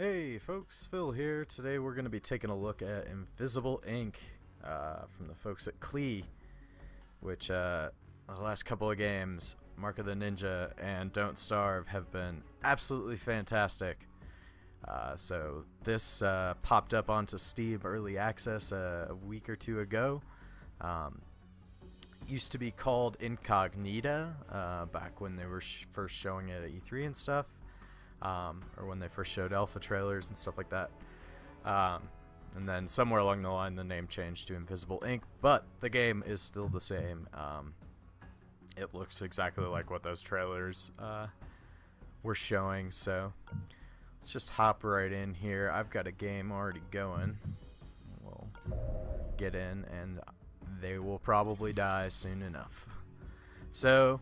Hey folks, Phil here. Today we're going to be taking a look at Invisible Ink from the folks at Klee, which the last couple of games, Mark of the Ninja and Don't Starve, have been absolutely fantastic. So this popped up onto Steam Early Access a week or two ago. Used to be called Incognita back when they were first showing it at E3 and stuff. Or when they first showed alpha trailers and stuff like that. And then somewhere along the line the name changed to Invisible Ink, but the game is still the same. It looks exactly like what those trailers were showing, so let's just hop right in here. I've got a game already going. We'll get in and they will probably die soon enough. So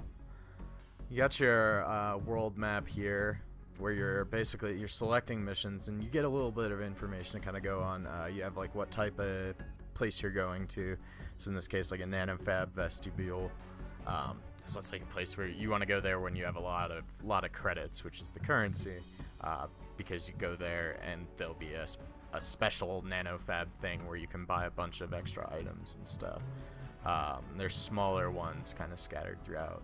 you got your world map here, where you're selecting missions, and you get a little bit of information to kind of go on. You have like what type of place you're going to. So in this case, like a nanofab vestibule. So it's like a place where you want to go there when you have a lot of credits, which is the currency, because you go there and there'll be a special nanofab thing where you can buy a bunch of extra items and stuff. There's smaller ones kind of scattered throughout.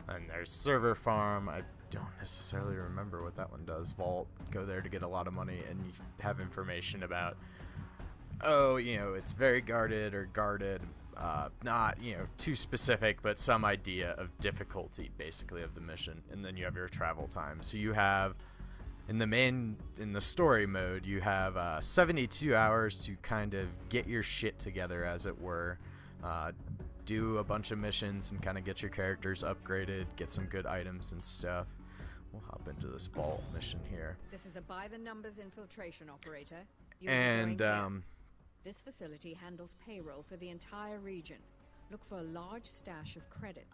And there's server farm. I don't necessarily remember what that one does. Vault, go there to get a lot of money, and you have information about, it's very guarded or guarded, not, too specific, but some idea of difficulty, basically, of the mission. And then you have your travel time. So you have, in the story mode, you have 72 hours to kind of get your shit together, as it were. Do a bunch of missions and kind of get your characters upgraded, get some good items and stuff. We'll hop into this vault mission here. This is a by the numbers infiltration operator. This facility handles payroll for the entire region. Look for a large stash of credit.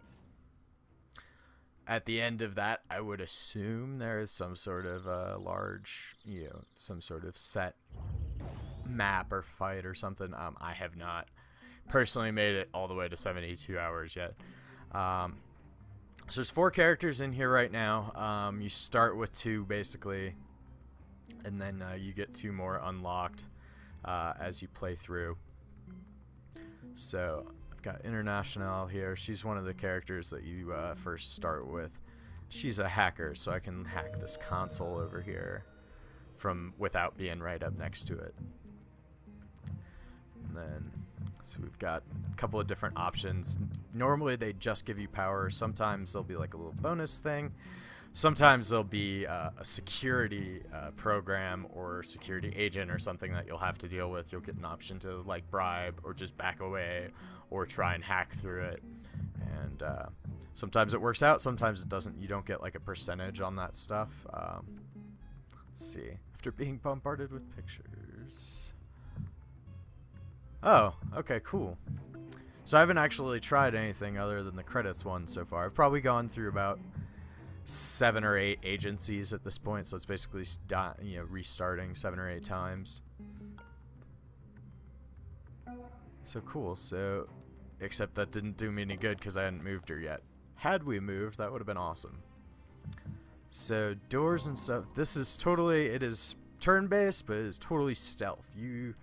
At the end of that, I would assume there is some sort of large, some sort of set map or fight or something. I have not personally made it all the way to 72 hours yet. So there's 4 characters in here right now. You start with 2 basically, and then you get 2 more unlocked as you play through. So I've got International here. She's one of the characters that you first start with. She's a hacker, so I can hack this console over here without being right up next to it. And then so we've got a couple of different options. Normally they just give you power. Sometimes there'll be like a little bonus thing. Sometimes there'll be a security program or security agent or something that you'll have to deal with. You'll get an option to like bribe or just back away or try and hack through it. And sometimes it works out, sometimes it doesn't. You don't get like a percentage on that stuff. Let's see. After being bombarded with pictures. Oh, okay, cool. So I haven't actually tried anything other than the credits one so far. I've probably gone through about 7 or 8 agencies at this point, so it's basically restarting 7 or 8 times. So cool. So, except that didn't do me any good because I hadn't moved her yet. Had we moved, that would have been awesome. So doors and stuff. It is turn-based, but it is totally stealth. You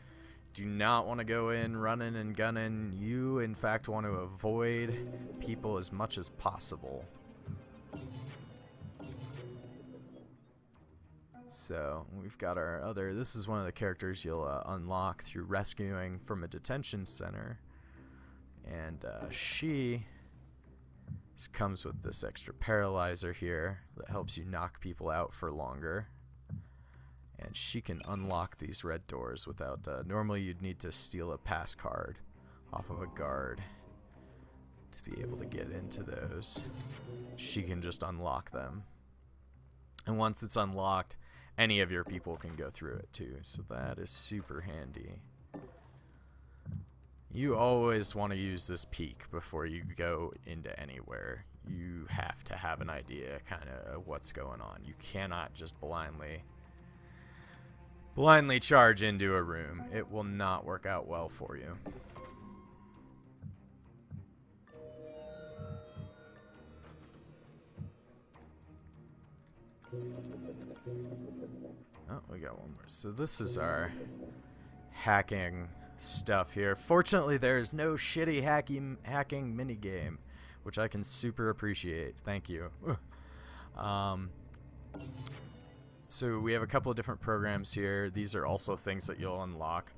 do not want to go in running and gunning. You, in fact, want to avoid people as much as possible. So, we've got this is one of the characters you'll unlock through rescuing from a detention center. And she comes with this extra paralyzer here that helps you knock people out for longer. And she can unlock these red doors without... normally you'd need to steal a pass card off of a guard to be able to get into those. She can just unlock them. And once it's unlocked, any of your people can go through it too. So that is super handy. You always want to use this peek before you go into anywhere. You have to have an idea kind of what's going on. You cannot just blindly charge into a room. It will not work out well for you. Oh, we got one more. So this is our hacking stuff here. Fortunately, there's no shitty hacking minigame, which I can super appreciate. Thank you. So we have a couple of different programs here. These are also things that you'll unlock.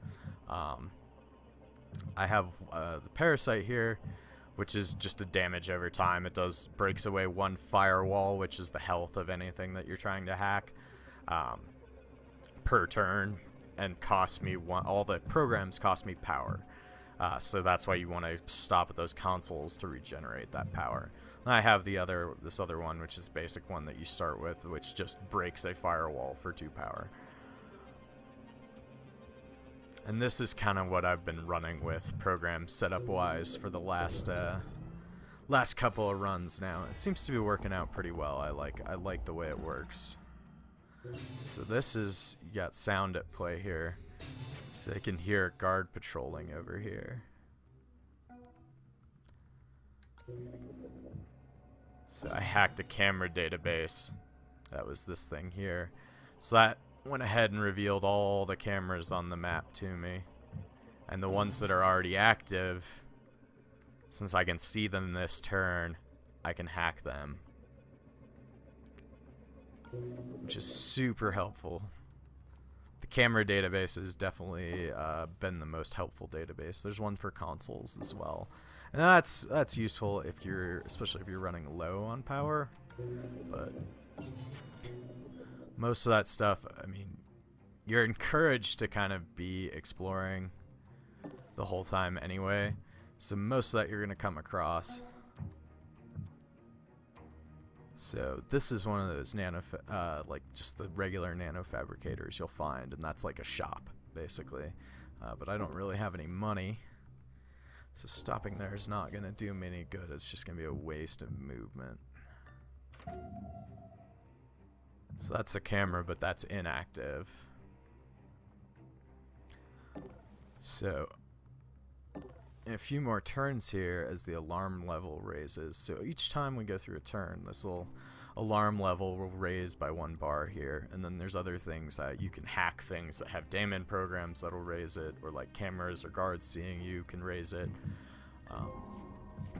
I have the parasite here, which is just a damage over time. It breaks away one firewall, which is the health of anything that you're trying to hack, per turn, and cost me all the programs cost me power. So that's why you want to stop at those consoles to regenerate that power. And I have this other one, which is the basic one that you start with, which just breaks a firewall for 2 power. And this is kind of what I've been running with, program setup wise, for the last couple of runs now. It seems to be working out pretty well. I like the way it works. So this is, you got sound at play here, so I can hear a guard patrolling over here. So I hacked a camera database. That was this thing here. So that went ahead and revealed all the cameras on the map to me. And the ones that are already active, since I can see them this turn, I can hack them, which is super helpful. The camera database has definitely been the most helpful database. There's one for consoles as well, and that's useful especially if you're running low on power. But most of that stuff, I mean, you're encouraged to kind of be exploring the whole time anyway. So most of that you're gonna come across. So this is one of those like just the regular nano fabricators you'll find, and that's like a shop basically. But I don't really have any money, so stopping there is not gonna do me any good. It's just gonna be a waste of movement. So that's a camera, but that's inactive. So a few more turns here as the alarm level raises. So each time we go through a turn, this little alarm level will raise by 1 bar here. And then there's other things that you can hack, things that have daemon programs that'll raise it, or like cameras or guards seeing you can raise it.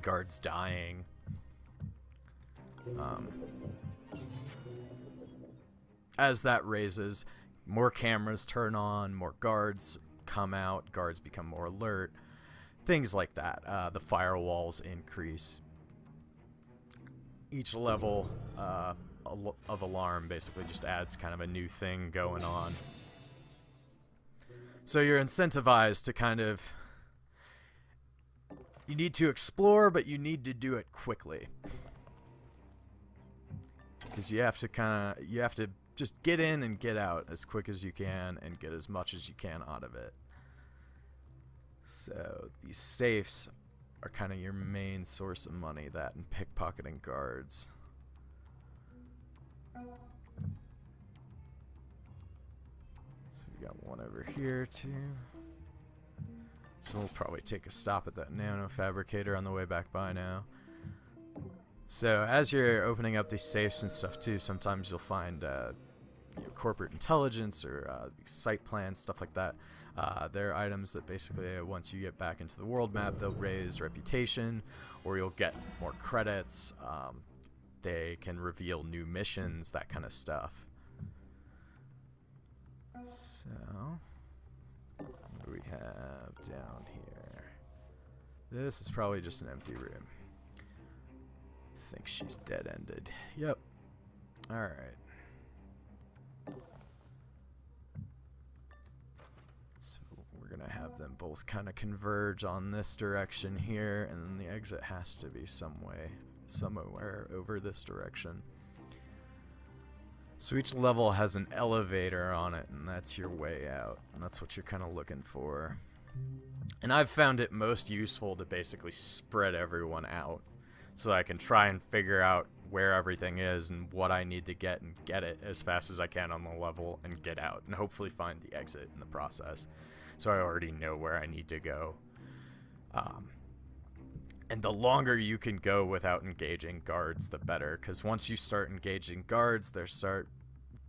Guards dying. As that raises, more cameras turn on, more guards come out, guards become more alert. Things like that. The firewalls increase. Each level of alarm basically just adds kind of a new thing going on. So you're incentivized to kind of... You need to explore, but you need to do it quickly. Because you have to just get in and get out as quick as you can and get as much as you can out of it. So these safes are kind of your main source of money, that and pickpocketing guards. So we got one over here too. So we'll probably take a stop at that nano fabricator on the way back by now. So as you're opening up these safes and stuff too, sometimes you'll find corporate intelligence or site plans, stuff like that. They're items that basically, once you get back into the world map, they'll raise reputation, or you'll get more credits. They can reveal new missions, that kind of stuff. So, what do we have down here? This is probably just an empty room. I think she's dead-ended. Yep. Alright. We're gonna have them both kind of converge on this direction here, and then the exit has to be somewhere over this direction. So each level has an elevator on it, and that's your way out, and that's what you're kind of looking for. And I've found it most useful to basically spread everyone out, so that I can try and figure out where everything is and what I need to get, and get it as fast as I can on the level and get out, and hopefully find the exit in the process. So I already know where I need to go. And the longer you can go without engaging guards, the better. Because once you start engaging guards, they start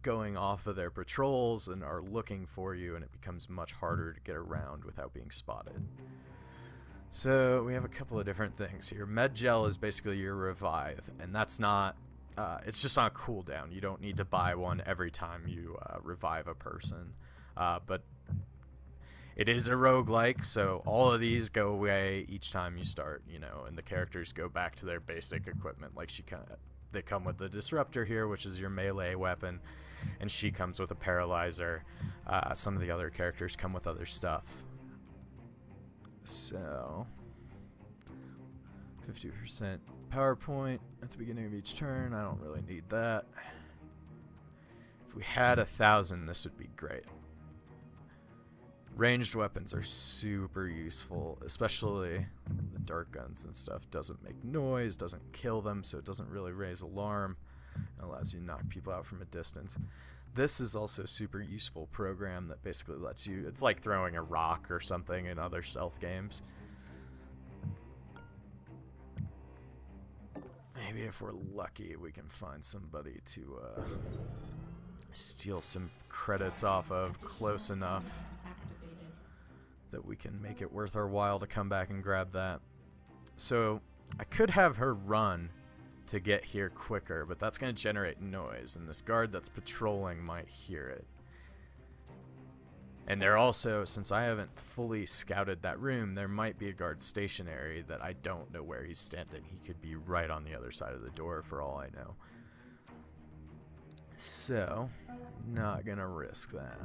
going off of their patrols and are looking for you, and it becomes much harder to get around without being spotted. So we have a couple of different things here. Med gel is basically your revive, and that's not, it's just on cooldown. You don't need to buy one every time you revive a person, but it is a roguelike, so all of these go away each time you start, you know, and the characters go back to their basic equipment. Like they come with the disruptor here, which is your melee weapon, and she comes with a paralyzer. Some of the other characters come with other stuff. So 50% PowerPoint at the beginning of each turn. I don't really need that. If we had 1,000, this would be great. Ranged weapons are super useful, especially the dart guns and stuff. Doesn't make noise, doesn't kill them, so it doesn't really raise alarm. It allows you to knock people out from a distance. This is also a super useful program that basically lets you, it's like throwing a rock or something in other stealth games. Maybe if we're lucky, we can find somebody to steal some credits off of close enough that we can make it worth our while to come back and grab that. So I could have her run to get here quicker, but that's going to generate noise, and this guard that's patrolling might hear it. And there also, since I haven't fully scouted that room, there might be a guard stationary that I don't know where he's standing. He could be right on the other side of the door for all I know. So, not going to risk that.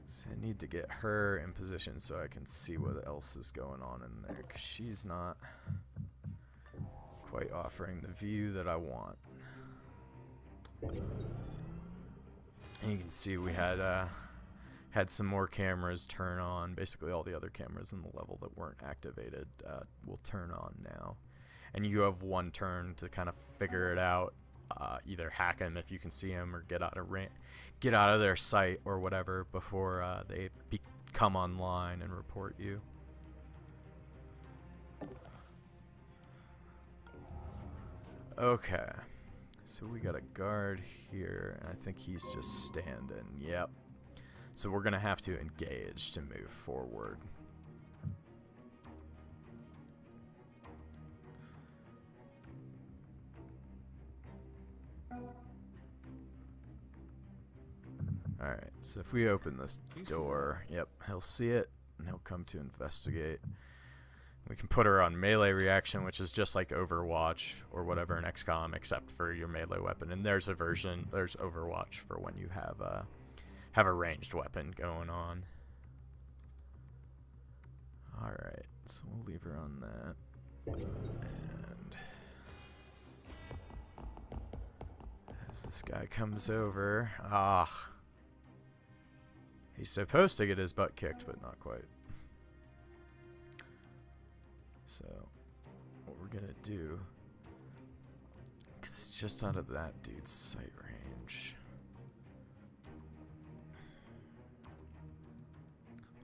So I need to get her in position so I can see what else is going on in there, because she's not quite offering the view that I want. And you can see we had some more cameras turn on. Basically all the other cameras in the level that weren't activated will turn on now. And you have one turn to kind of figure it out. Either hack them if you can see them, or get out of their sight or whatever before they come online and report you. Okay, so we got a guard here, and I think he's just standing. Yep. So we're gonna have to engage to move forward. Alright, so if we open this door, yep, he'll see it, and he'll come to investigate. We can put her on melee reaction, which is just like Overwatch or whatever in XCOM, except for your melee weapon. And there's there's Overwatch for when you have a ranged weapon going on. Alright, so we'll leave her on that. And as this guy comes over, he's supposed to get his butt kicked, but not quite. So, what we're gonna do, 'cause it's just out of that dude's sight range.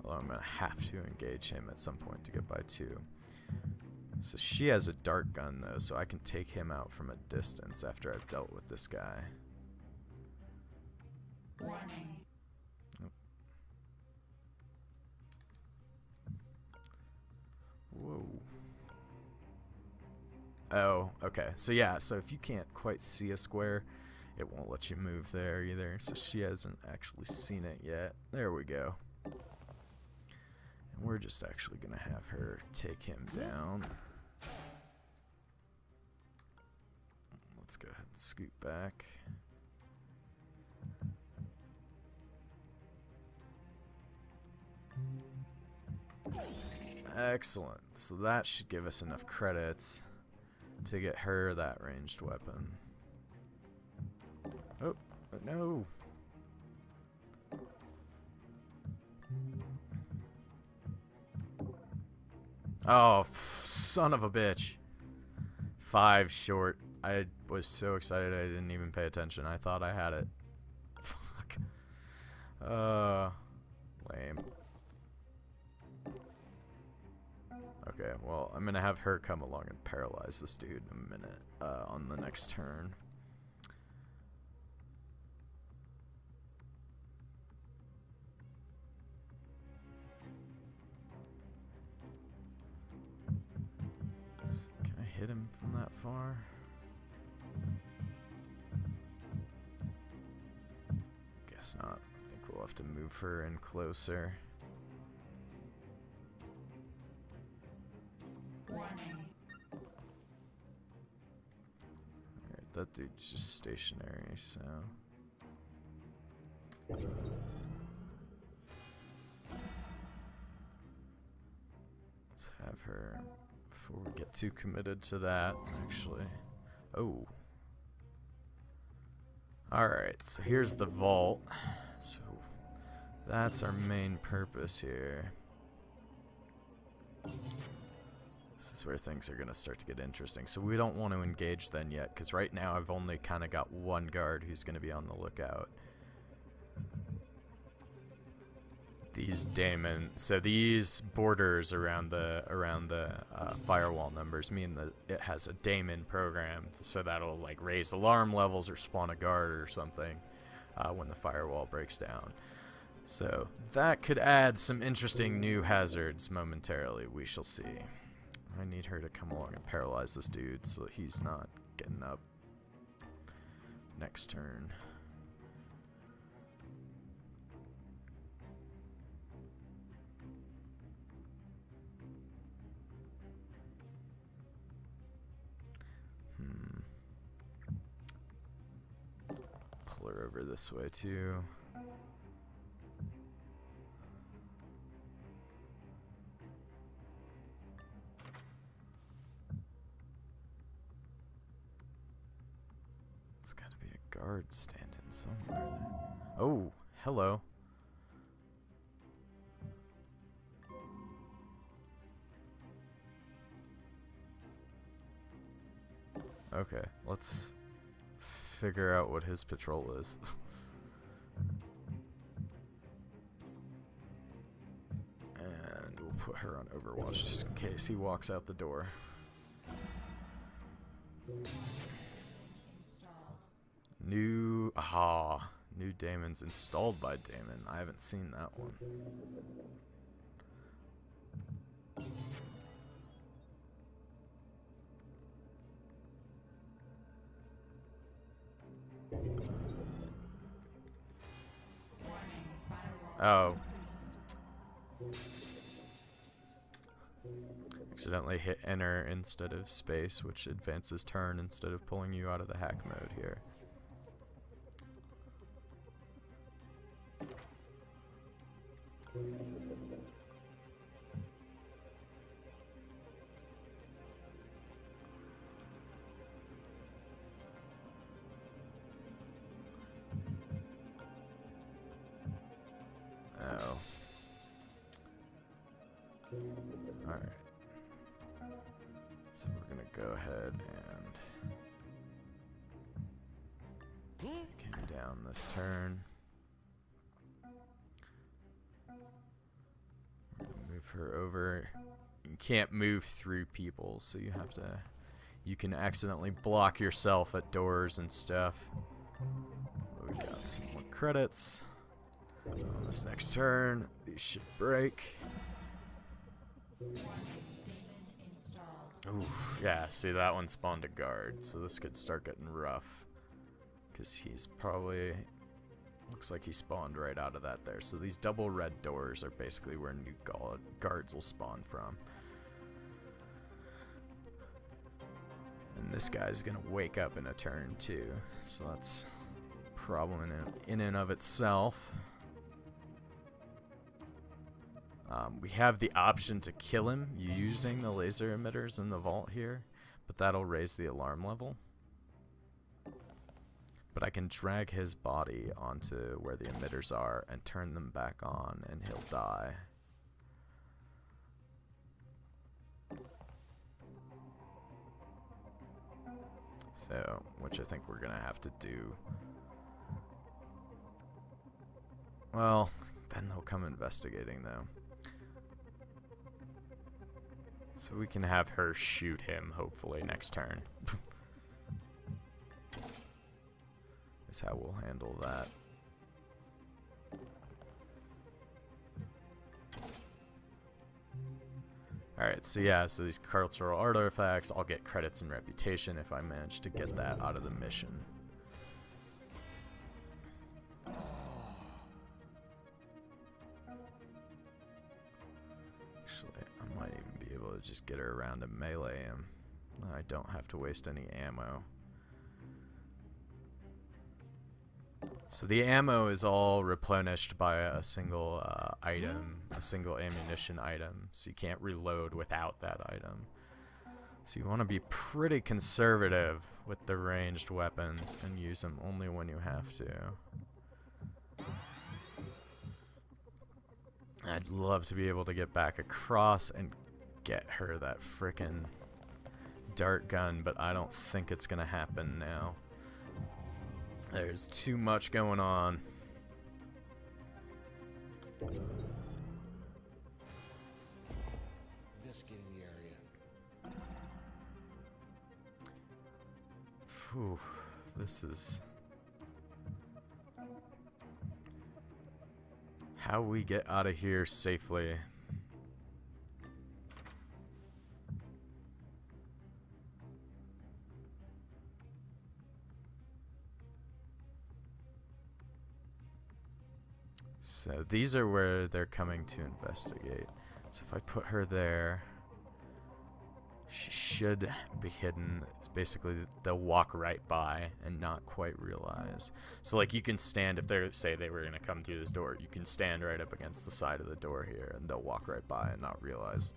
Although I'm gonna have to engage him at some point to get by two. So she has a dart gun though, so I can take him out from a distance after I've dealt with this guy. Warning. Whoa. Oh, okay. So yeah, so if you can't quite see a square, it won't let you move there either. So she hasn't actually seen it yet. There we go. And we're just actually going to have her take him down. Let's go ahead and scoot back. Excellent. So that should give us enough credits to get her that ranged weapon. Oh, no. Oh, son of a bitch. 5 short. I was so excited I didn't even pay attention. I thought I had it. Fuck. Lame. Okay, well, I'm gonna have her come along and paralyze this dude in a minute, on the next turn. Can I hit him from that far? Guess not. I think we'll have to move her in closer. Alright, that dude's just stationary, so... Let's have her, before we get too committed to that, actually. Oh. Alright, so here's the vault. So that's our main purpose here. This is where things are going to start to get interesting. So we don't want to engage then yet, because right now I've only kind of got one guard who's going to be on the lookout. These daemon, so these borders around the firewall numbers mean that it has a daemon program, so that'll like raise alarm levels or spawn a guard or something when the firewall breaks down. So that could add some interesting new hazards momentarily. We shall see. I need her to come along and paralyze this dude so he's not getting up next turn. Let's pull her over this way too. It's got to be a guard standing somewhere there. Oh, hello. Okay, let's figure out what his patrol is. And we'll put her on Overwatch just in case he walks out the door. New daemons installed by daemon. I haven't seen that one. Oh. Accidentally hit enter instead of space, which advances turn instead of pulling you out of the hack mode here. Oh. Alright. So we're gonna go ahead and take him down this turn. We're gonna move her over. You can't move through people, so you have to... You can accidentally block yourself at doors and stuff. We got some more credits. On this next turn, these should break. Ooh, yeah, see that one spawned a guard, so this could start getting rough. Because he's probably... Looks like he spawned right out of that there. So these double red doors are basically where new guards will spawn from. And this guy's gonna wake up in a turn too. So that's a problem in and of itself. We have the option to kill him using the laser emitters in the vault here, but that'll raise the alarm level. But I can drag his body onto where the emitters are and turn them back on, and he'll die. So, which I think we're gonna have to do. Well, then they'll come investigating though. So we can have her shoot him, hopefully, next turn. Is how we'll handle that. Alright, so yeah, so these cultural artifacts, I'll get credits and reputation if I manage to get that out of the mission. Actually, I might even be able to just get her around and melee him. I don't have to waste any ammo. So the ammo is all replenished by a single item, a single ammunition item. So you can't reload without that item. So you want to be pretty conservative with the ranged weapons and use them only when you have to. I'd love to be able to get back across and get her that frickin' dart gun, but I don't think it's gonna happen now. There's too much going on. Investigating the area. Phew, this is how we get out of here safely. So these are where they're coming to investigate. So if I put her there, she should be hidden. It's basically they'll walk right by and not quite realize. So like you can stand, if they say they were going to come through this door, you can stand right up against the side of the door here and they'll walk right by and not realize.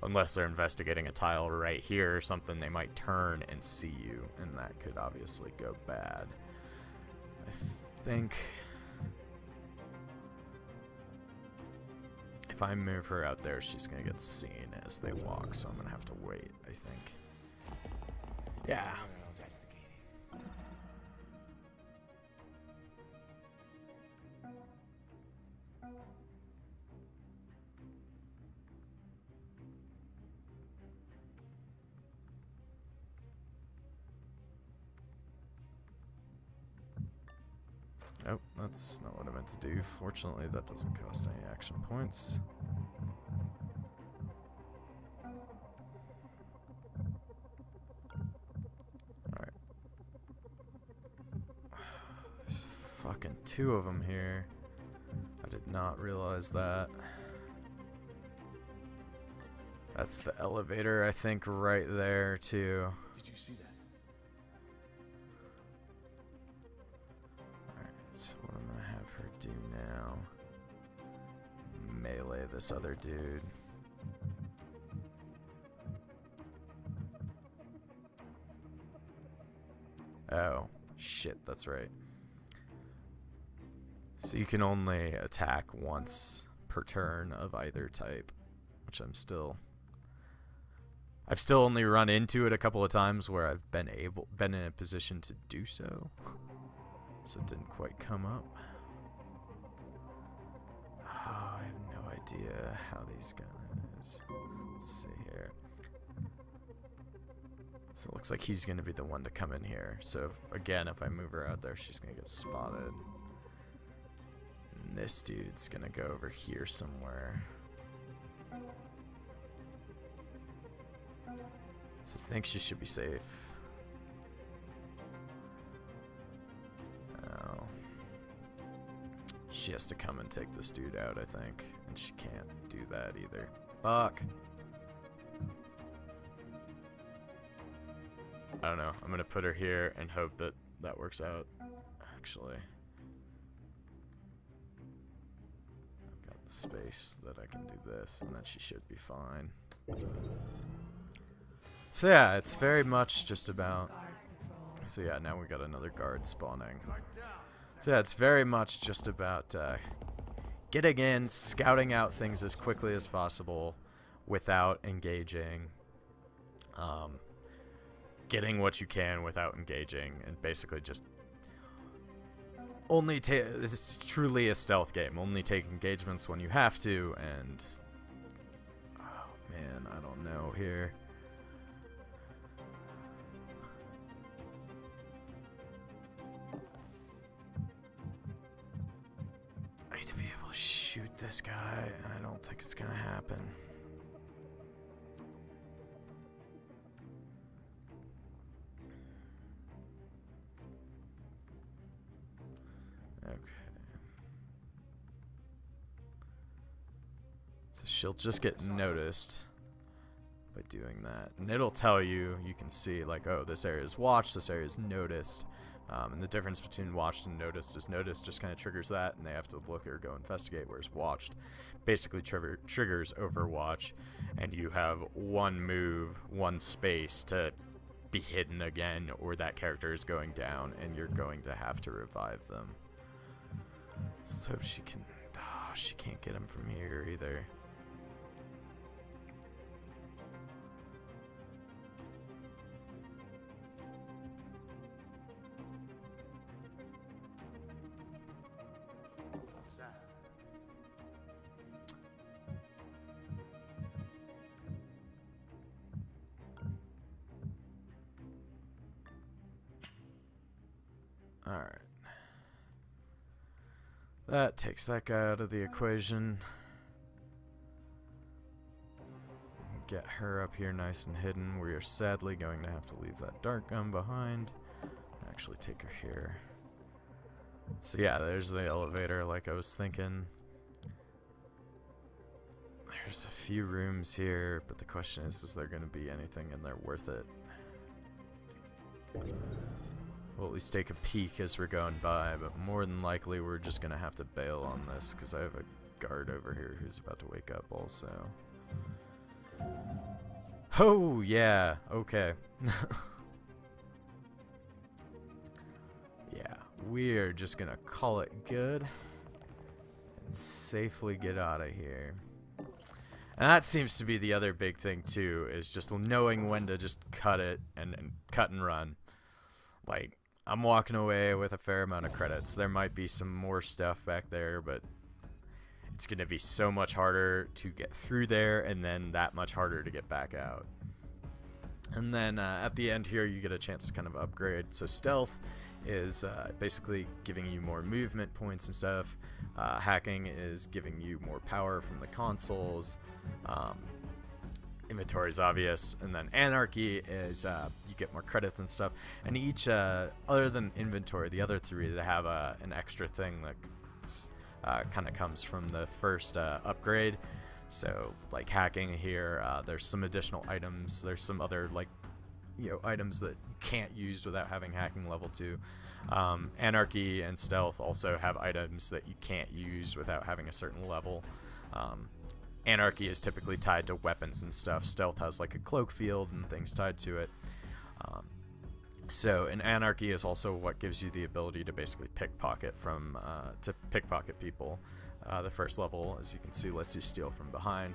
Unless they're investigating a tile right here or something, they might turn and see you, and that could obviously go bad. I think if I move her out there, she's going to get seen as they walk, so I'm going to have to wait, I think. Yeah. Nope, that's not what I meant to do. Fortunately, that doesn't cost any action points. Alright. There's fucking two of them here. I did not realize that. That's the elevator, I think, right there, too. Did you see that? So what I'm gonna have her do now, melee this other dude. Oh, shit, that's right. So you can only attack once per turn of either type, which I've still only run into it a couple of times where I've been in a position to do so. So it didn't quite come up. Oh, I have no idea how these guys... Let's see here. So it looks like he's going to be the one to come in here. So again, if I move her out there, she's going to get spotted. And this dude's going to go over here somewhere. So I think she should be safe. She has to come and take this dude out, I think. And she can't do that either. Fuck. I don't know. I'm going to put her here and hope that that works out. Actually. I've got the space that I can do this, and then she should be fine. So yeah, it's very much just about... So yeah, now we got another guard spawning. So yeah, it's very much just about getting in, scouting out things as quickly as possible without engaging, getting what you can without engaging, and basically just only take... This is truly a stealth game. Only take engagements when you have to, and... Oh, man, I don't know here. I need to be able to shoot this guy. I don't think it's gonna happen. Okay. So she'll just get noticed by doing that. And it'll tell you, you can see like, oh, this area is watched, this area is noticed. And the difference between watched and noticed is noticed just kind of triggers that and they have to look or go investigate, whereas watched basically triggers Overwatch, and you have one move, one space to be hidden again, or that character is going down and you're going to have to revive them. So she can... Oh, she can't get him from here either. Alright. That takes that guy out of the equation. Get her up here nice and hidden. We are sadly going to have to leave that dart gun behind. Actually take her here. So yeah, there's the elevator like I was thinking. There's a few rooms here, but the question is there going to be anything in there worth it? We'll at least take a peek as we're going by, but more than likely we're just going to have to bail on this because I have a guard over here who's about to wake up also. Oh, yeah, okay. Yeah, we are just going to call it good and safely get out of here. And that seems to be the other big thing too, is just knowing when to just cut it and cut and run. Like, I'm walking away with a fair amount of credits. There might be some more stuff back there, but it's going to be so much harder to get through there and then that much harder to get back out. And then at the end here, you get a chance to kind of upgrade. So stealth is basically giving you more movement points and stuff. Hacking is giving you more power from the consoles. Inventory is obvious, and then anarchy is you get more credits and stuff. And each, other than inventory, the other three, they have an extra thing that kind of comes from the first upgrade. So like hacking here, there's some additional items. There's some other like items that you can't use without having hacking level 2. Anarchy and stealth also have items that you can't use without having a certain level. Anarchy is typically tied to weapons and stuff. Stealth has like a cloak field and things tied to it. So an anarchy is also what gives you the ability to basically pickpocket people. The first level, as you can see, lets you steal from behind.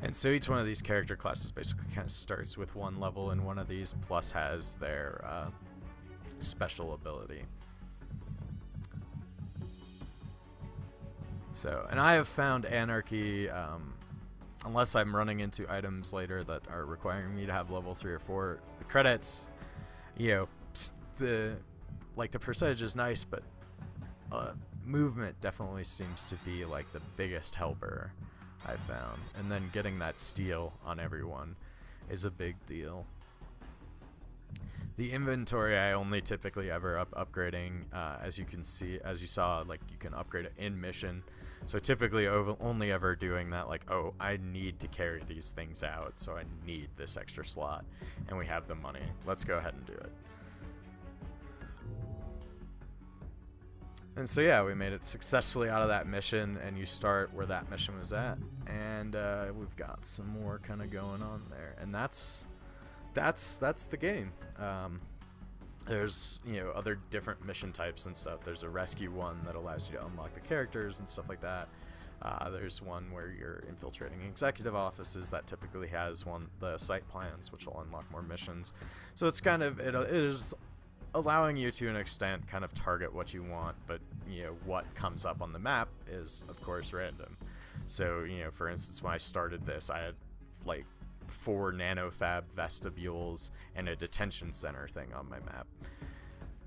And so each one of these character classes basically kind of starts with one level in one of these, plus has their special ability. So, and I have found anarchy, unless I'm running into items later that are requiring me to have level 3 or 4, the credits, the percentage is nice, but movement definitely seems to be like the biggest helper I found. And then getting that steal on everyone is a big deal. The inventory I only typically ever upgrading, as you can see, as you saw, like you can upgrade it in mission. So typically only ever doing that, like, oh, I need to carry these things out, so I need this extra slot, and we have the money. Let's go ahead and do it. And so yeah, we made it successfully out of that mission, and you start where that mission was at, and we've got some more kind of going on there, and that's the game. There's other different mission types and stuff. There's a rescue one that allows you to unlock the characters and stuff like that. There's one where you're infiltrating executive offices that typically has the site plans, which will unlock more missions. So it's kind of it is allowing you to an extent kind of target what you want, but what comes up on the map is of course random. So for instance, when I started this, I had like 4 nanofab vestibules and a detention center thing on my map.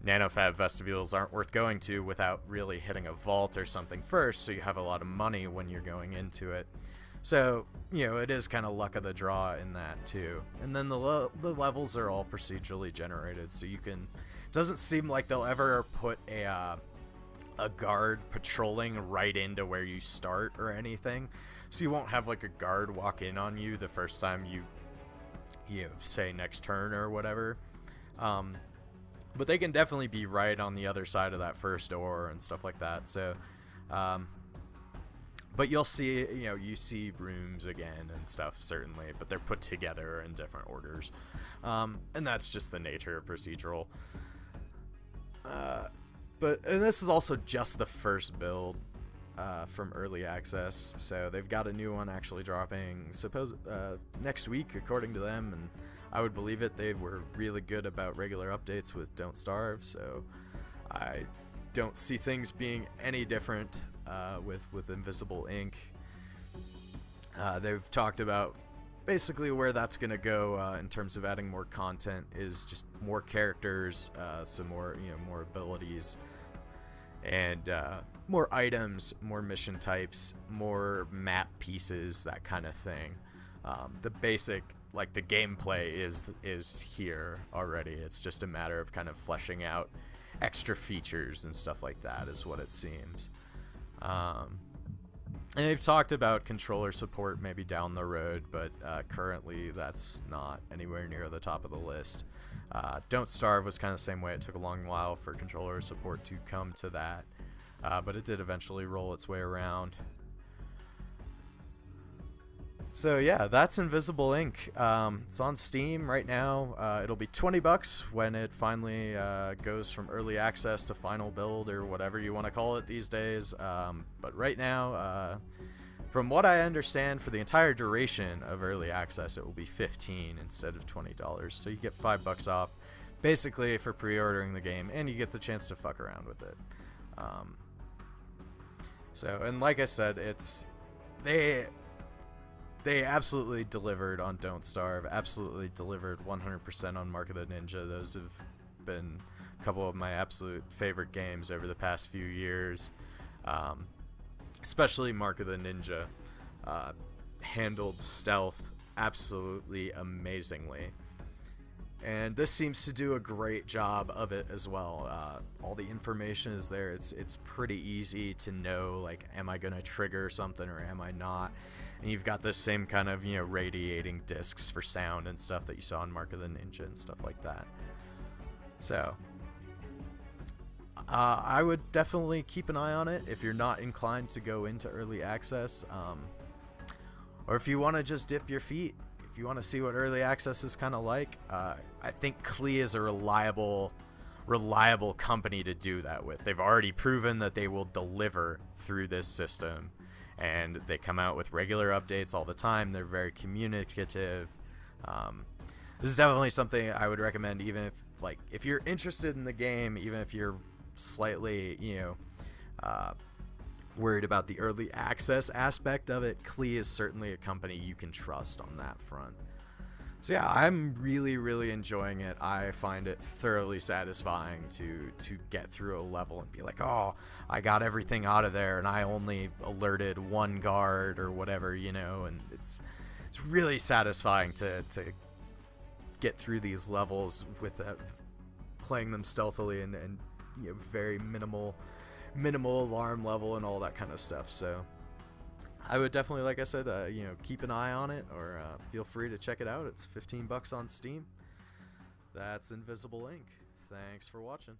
Nanofab vestibules aren't worth going to without really hitting a vault or something first, so you have a lot of money when you're going into it. So, you know, it is kind of luck of the draw in that too. And then the levels are all procedurally generated, so you can... Doesn't seem like they'll ever put a guard patrolling right into where you start or anything. So you won't have like a guard walk in on you the first time you say next turn or whatever. But they can definitely be right on the other side of that first door and stuff like that. So, but you'll see, you see rooms again and stuff, certainly, but they're put together in different orders. And that's just the nature of procedural. And this is also just the first build from early access, so they've got a new one actually dropping next week, according to them, and I would believe it. They were really good about regular updates with Don't Starve, so I don't see things being any different with Invisible Ink. They've talked about basically where that's going to go in terms of adding more content is just more characters, some more more abilities, and more items, more mission types, more map pieces, that kind of thing. The basic, like, the gameplay is here already. It's just a matter of kind of fleshing out extra features and stuff like that, is what it seems. And they've talked about controller support maybe down the road, but currently that's not anywhere near the top of the list. Don't Starve was kind of the same way. It took a long while for controller support to come to that, but it did eventually roll its way around. So yeah, that's Invisible Ink. It's on Steam right now. It'll be $20 when it finally goes from early access to final build, or whatever you want to call it these days. But right now, from what I understand, for the entire duration of early access, it will be $15 instead of $20. So you get $5 off, basically, for pre-ordering the game, and you get the chance to fuck around with it. And like I said, they absolutely delivered on Don't Starve, absolutely delivered 100% on Mark of the Ninja. Those have been a couple of my absolute favorite games over the past few years. Especially Mark of the Ninja handled stealth absolutely amazingly. And this seems to do a great job of it as well. All the information is there. It's pretty easy to know, like, am I going to trigger something or am I not? And you've got the same kind of, radiating discs for sound and stuff that you saw in Mark of the Ninja and stuff like that. So, I would definitely keep an eye on it if you're not inclined to go into early access. Or if you want to just dip your feet, if you want to see what early access is kind of like, I think Klee is a reliable company to do that with. They've already proven that they will deliver through this system. And they come out with regular updates all the time. They're very communicative. This is definitely something I would recommend, even if you're interested in the game, even if you're slightly, worried about the early access aspect of it. Klee is certainly a company you can trust on that front. So yeah, I'm really, really enjoying it. I find it thoroughly satisfying to get through a level and be like, oh, I got everything out of there and I only alerted one guard or whatever, and it's really satisfying to get through these levels with playing them stealthily and very minimal alarm level and all that kind of stuff. So I would definitely, like I said, keep an eye on it, or feel free to check it out. It's $15 on Steam. That's Invisible Ink. Thanks for watching.